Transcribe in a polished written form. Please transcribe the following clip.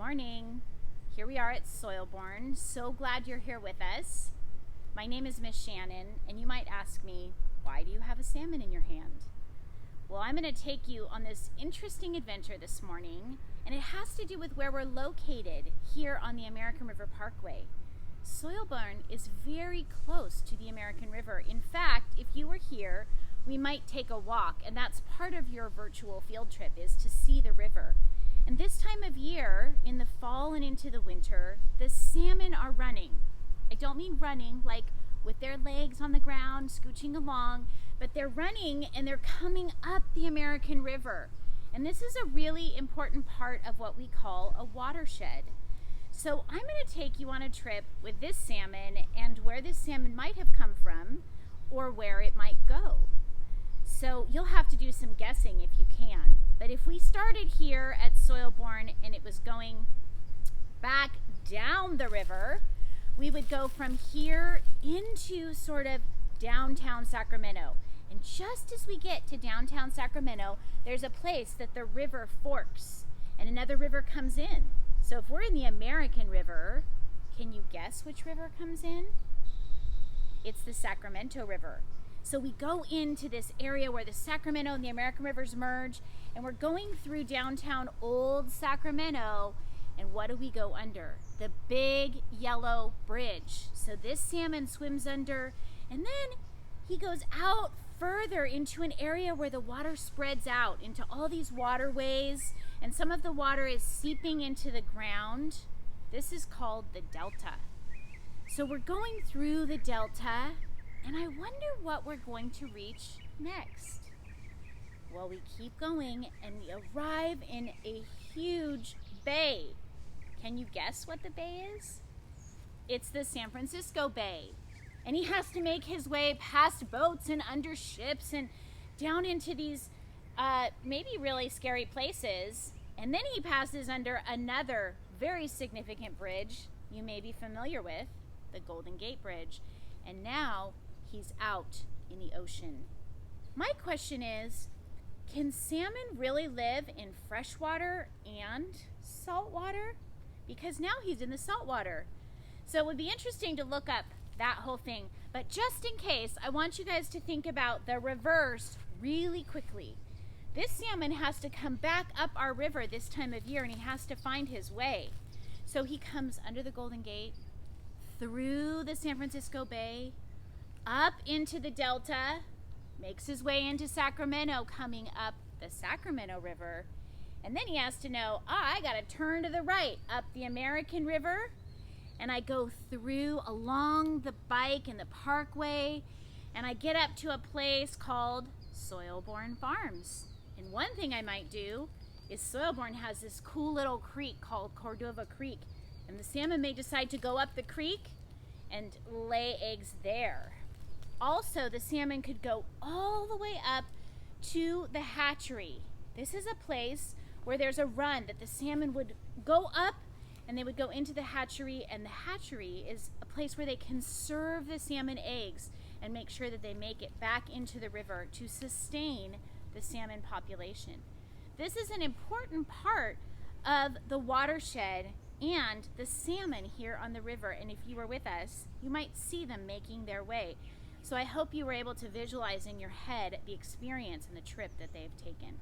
morning. Here we are at Soilborn. So glad you're here with us. My name is Miss Shannon, and you might ask me, why do you have a salmon in your hand? Well, I'm going to take you on this interesting adventure this morning, and it has to do with where we're located here on the American River Parkway. Soilborn is very close to the American River. In fact, if you were here, we might take a walk, and that's part of your virtual field trip, is to see the river. And this time of year, in the fall and into the winter, the salmon are running. I don't mean running like with their legs on the ground, scooching along, but they're running and they're coming up the American River. And this is a really important part of what we call a watershed. So I'm going to take you on a trip with this salmon and where this salmon might have come from or where it might go. So you'll have to do some guessing if you can. But if we started here at Soilborn and it was going back down the river, we would go from here into sort of downtown Sacramento. And just as we get to downtown Sacramento, there's a place that the river forks and another river comes in. So if we're in the American River, can you guess which river comes in? It's the Sacramento River. So we go into this area where the Sacramento and the American Rivers merge, and we're going through downtown Old Sacramento, and what do we go under? The big yellow bridge. So this salmon swims under, and then he goes out further into an area where the water spreads out into all these waterways, and some of the water is seeping into the ground. This is called the Delta. So we're going through the Delta, and I wonder what we're going to reach next. Well, we keep going and we arrive in a huge bay. Can you guess what the bay is? It's the San Francisco Bay. And he has to make his way past boats and under ships and down into these maybe really scary places. And then he passes under another very significant bridge you may be familiar with, the Golden Gate Bridge. And now he's out in the ocean. My question is, can salmon really live in freshwater and saltwater? Because now he's in the saltwater. So it would be interesting to look up that whole thing. But just in case, I want you guys to think about the reverse really quickly. This salmon has to come back up our river this time of year, and he has to find his way. So he comes under the Golden Gate, through the San Francisco Bay, up into the Delta, makes his way into Sacramento, coming up the Sacramento River, and then he has to know, I gotta turn to the right up the American River, and I go through along the bike and the parkway, and I get up to a place called Soilborn Farms. And one thing I might do is Soilborn has this cool little creek called Cordova Creek, and the salmon may decide to go up the creek and lay eggs there. Also, the salmon could go all the way up to the hatchery. This is a place where there's a run that the salmon would go up and they would go into the hatchery, and the hatchery is a place where they conserve the salmon eggs and make sure that they make it back into the river to sustain the salmon population. This is an important part of the watershed and the salmon here on the river, and if you were with us, you might see them making their way. So I hope you were able to visualize in your head the experience and the trip that they've taken.